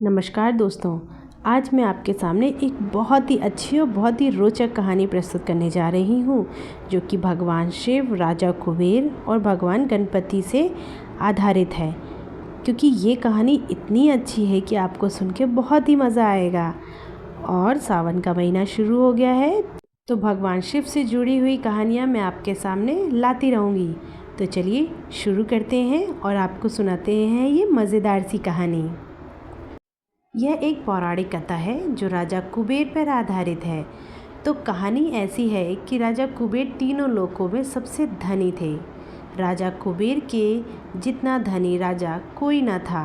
नमस्कार दोस्तों। आज मैं आपके सामने एक बहुत ही अच्छी और बहुत ही रोचक कहानी प्रस्तुत करने जा रही हूँ, जो कि भगवान शिव, राजा कुबेर और भगवान गणपति से आधारित है। क्योंकि ये कहानी इतनी अच्छी है कि आपको सुन के बहुत ही मज़ा आएगा। और सावन का महीना शुरू हो गया है, तो भगवान शिव से जुड़ी हुई कहानियाँ मैं आपके सामने लाती रहूँगी। तो चलिए शुरू करते हैं और आपको सुनाते हैं ये मज़ेदार सी कहानी। यह एक पौराणिक कथा है जो राजा कुबेर पर आधारित है। तो कहानी ऐसी है कि राजा कुबेर तीनों लोकों में सबसे धनी थे। राजा कुबेर के जितना धनी राजा कोई न था।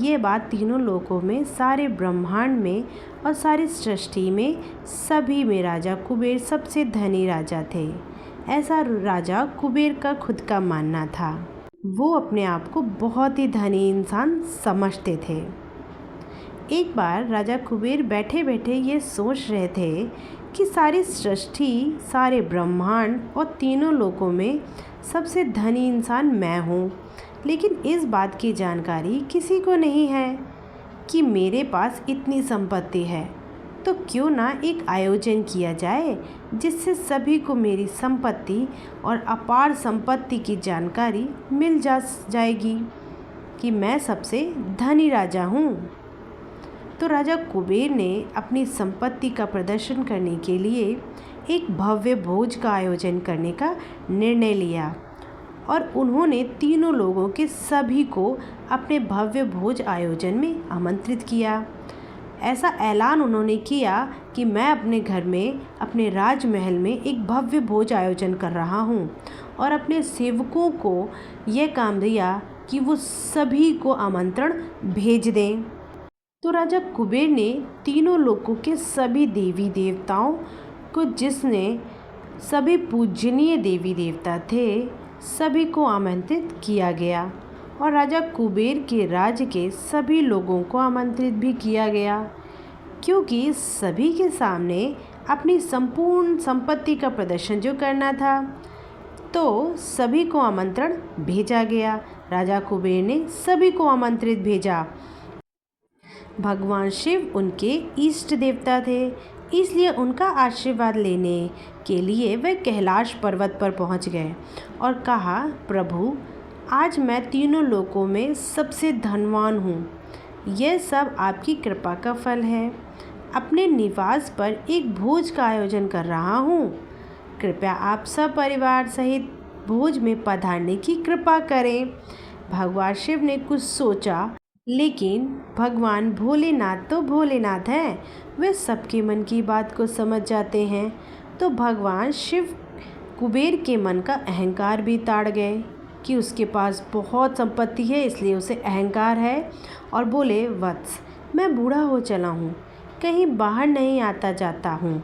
ये बात तीनों लोकों में, सारे ब्रह्मांड में और सारी सृष्टि में, सभी में राजा कुबेर सबसे धनी राजा थे। ऐसा राजा कुबेर का खुद का मानना था। वो अपने आप को बहुत ही धनी इंसान समझते थे। एक बार राजा कुबेर बैठे बैठे ये सोच रहे थे कि सारी सृष्टि, सारे ब्रह्मांड और तीनों लोकों में सबसे धनी इंसान मैं हूँ। लेकिन इस बात की जानकारी किसी को नहीं है कि मेरे पास इतनी संपत्ति है। तो क्यों ना एक आयोजन किया जाए जिससे सभी को मेरी संपत्ति और अपार संपत्ति की जानकारी मिल जाएगी कि मैं सबसे धनी राजा हूँ। तो राजा कुबेर ने अपनी संपत्ति का प्रदर्शन करने के लिए एक भव्य भोज का आयोजन करने का निर्णय लिया और उन्होंने तीनों लोगों के सभी को अपने भव्य भोज आयोजन में आमंत्रित किया। ऐसा ऐलान उन्होंने किया कि मैं अपने घर में, अपने राजमहल में एक भव्य भोज आयोजन कर रहा हूँ और अपने सेवकों को यह काम दिया कि वो सभी को आमंत्रण भेज दें। तो राजा कुबेर ने तीनों लोकों के सभी देवी देवताओं को, जिसने सभी पूजनीय देवी देवता थे, सभी को आमंत्रित किया गया और राजा कुबेर के राज्य के सभी लोगों को आमंत्रित भी किया गया, क्योंकि सभी के सामने अपनी संपूर्ण संपत्ति का प्रदर्शन जो करना था। तो सभी को आमंत्रण भेजा गया। राजा कुबेर ने सभी को आमंत्रित भेजा। भगवान शिव उनके इष्ट देवता थे, इसलिए उनका आशीर्वाद लेने के लिए वे कैलाश पर्वत पर पहुंच गए और कहा, प्रभु, आज मैं तीनों लोकों में सबसे धनवान हूँ। यह सब आपकी कृपा का फल है। अपने निवास पर एक भोज का आयोजन कर रहा हूँ। कृपया आप सब परिवार सहित भोज में पधारने की कृपा करें। भगवान शिव ने कुछ सोचा, लेकिन भगवान भोलेनाथ तो भोलेनाथ हैं, वे सबके मन की बात को समझ जाते हैं। तो भगवान शिव कुबेर के मन का अहंकार भी ताड़ गए कि उसके पास बहुत संपत्ति है, इसलिए उसे अहंकार है, और बोले, वत्स, मैं बूढ़ा हो चला हूँ, कहीं बाहर नहीं आता जाता हूँ।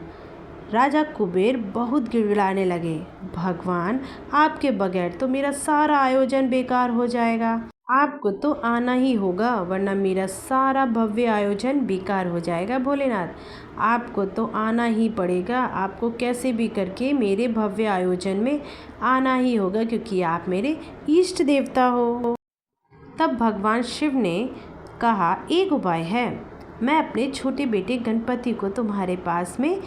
राजा कुबेर बहुत गिड़गिड़ाने लगे, भगवान, आपके बगैर तो मेरा सारा आयोजन बेकार हो जाएगा। आपको तो आना ही होगा, वरना मेरा सारा भव्य आयोजन बेकार हो जाएगा। भोलेनाथ, आपको तो आना ही पड़ेगा। आपको कैसे भी करके मेरे भव्य आयोजन में आना ही होगा, क्योंकि आप मेरे इष्ट देवता हो। तब भगवान शिव ने कहा, एक उपाय है, मैं अपने छोटे बेटे गणपति को तुम्हारे पास में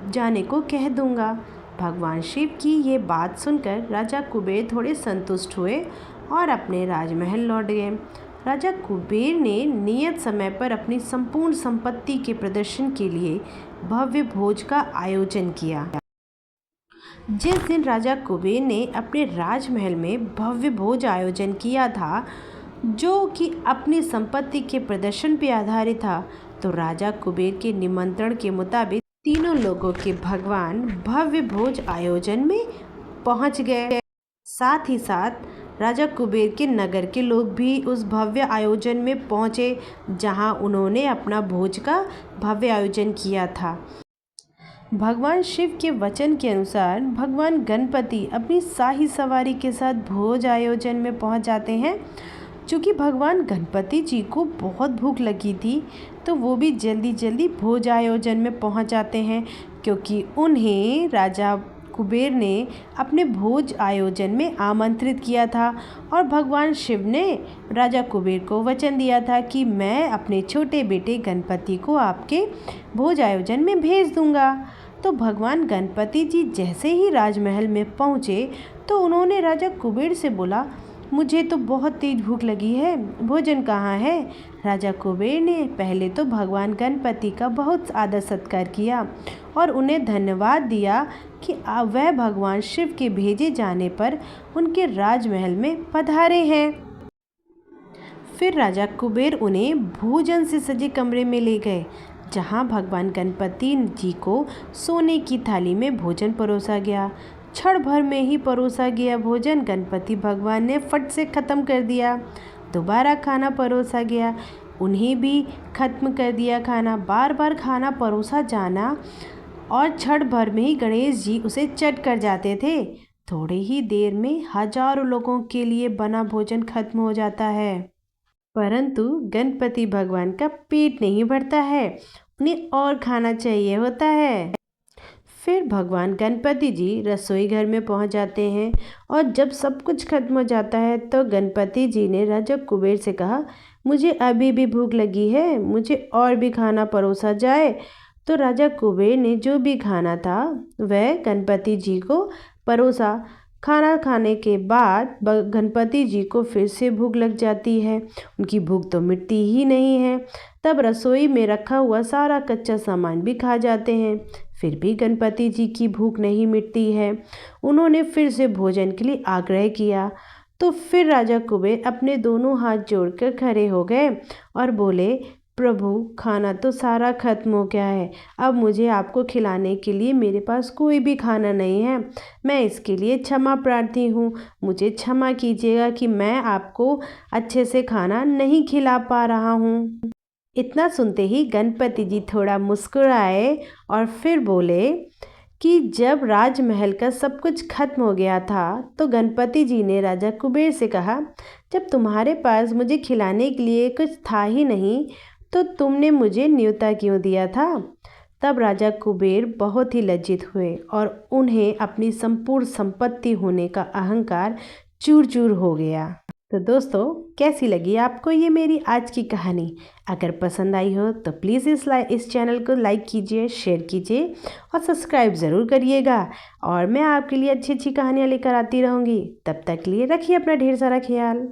जाने को कह दूंगा। भगवान शिव की ये बात सुनकर राजा कुबेर थोड़े संतुष्ट हुए और अपने राजमहल लौट गए। राजा कुबेर ने नियत समय पर अपनी संपूर्ण संपत्ति के प्रदर्शन के लिए भव्य भोज का आयोजन किया। जिस दिन राजा कुबेर ने अपने राजमहल में भव्य भोज आयोजन किया था, जो कि अपनी संपत्ति के प्रदर्शन पर आधारित था, तो राजा कुबेर के निमंत्रण के मुताबिक तीनों लोगों के भगवान भव्य भोज आयोजन में पहुंच गए। साथ ही साथ राजा कुबेर के नगर के लोग भी उस भव्य आयोजन में पहुंचे, जहां उन्होंने अपना भोज का भव्य आयोजन किया था। भगवान शिव के वचन के अनुसार भगवान गणपति अपनी शाही सवारी के साथ भोज आयोजन में पहुंच जाते हैं। चूँकि भगवान गणपति जी को बहुत भूख लगी थी, तो वो भी जल्दी जल्दी भोज आयोजन में पहुंच जाते हैं, क्योंकि उन्हें राजा कुबेर ने अपने भोज आयोजन में आमंत्रित किया था और भगवान शिव ने राजा कुबेर को वचन दिया था कि मैं अपने छोटे बेटे गणपति को आपके भोज आयोजन में भेज दूंगा। तो भगवान गणपति जी जैसे ही राजमहल में पहुँचे तो उन्होंने राजा कुबेर से बोला, मुझे तो बहुत तेज भूख लगी है, भोजन कहाँ है। राजा कुबेर ने पहले तो भगवान गणपति का बहुत आदर सत्कार किया और उन्हें धन्यवाद दिया कि वह भगवान शिव के भेजे जाने पर उनके राजमहल में पधारे हैं। फिर राजा कुबेर उन्हें भोजन से सजे कमरे में ले गए, जहाँ भगवान गणपति जी को सोने की थाली में भोजन परोसा गया। क्षण भर में ही परोसा गया भोजन गणपति भगवान ने फट से ख़त्म कर दिया। दोबारा खाना परोसा गया, उन्हें भी ख़त्म कर दिया खाना। बार बार खाना परोसा जाना और क्षण भर में ही गणेश जी उसे चट कर जाते थे। थोड़ी ही देर में हजारों लोगों के लिए बना भोजन खत्म हो जाता है, परंतु गणपति भगवान का पेट नहीं भरता है, उन्हें और खाना चाहिए होता है। फिर भगवान गणपति जी रसोई घर में पहुंच जाते हैं और जब सब कुछ खत्म हो जाता है तो गणपति जी ने राजा कुबेर से कहा, मुझे अभी भी भूख लगी है, मुझे और भी खाना परोसा जाए। तो राजा कुबेर ने जो भी खाना था वह गणपति जी को परोसा। खाना खाने के बाद गणपति जी को फिर से भूख लग जाती है, उनकी भूख तो मिटती ही नहीं है। तब रसोई में रखा हुआ सारा कच्चा सामान भी खा जाते हैं, फिर भी गणपति जी की भूख नहीं मिटती है। उन्होंने फिर से भोजन के लिए आग्रह किया। तो फिर राजा कुबेर अपने दोनों हाथ जोड़कर खड़े हो गए और बोले, प्रभु खाना तो सारा खत्म हो गया है, अब मुझे आपको खिलाने के लिए मेरे पास कोई भी खाना नहीं है। मैं इसके लिए क्षमा प्रार्थी हूँ, मुझे क्षमा कीजिएगा कि मैं आपको अच्छे से खाना नहीं खिला पा रहा हूँ। इतना सुनते ही गणपति जी थोड़ा मुस्कुराए और फिर बोले कि जब राजमहल का सब कुछ खत्म हो गया था तो गणपति जी ने राजा कुबेर से कहा, जब तुम्हारे पास मुझे खिलाने के लिए कुछ था ही नहीं तो तुमने मुझे न्योता क्यों दिया था। तब राजा कुबेर बहुत ही लज्जित हुए और उन्हें अपनी संपूर्ण संपत्ति होने का अहंकार चूर चूर हो गया। तो दोस्तों, कैसी लगी आपको ये मेरी आज की कहानी? अगर पसंद आई हो तो प्लीज़ इस चैनल को लाइक कीजिए, शेयर कीजिए और सब्सक्राइब ज़रूर करिएगा। और मैं आपके लिए अच्छी अच्छी कहानियाँ लेकर आती रहूँगी। तब तक के लिए रखिए अपना ढेर सारा ख्याल।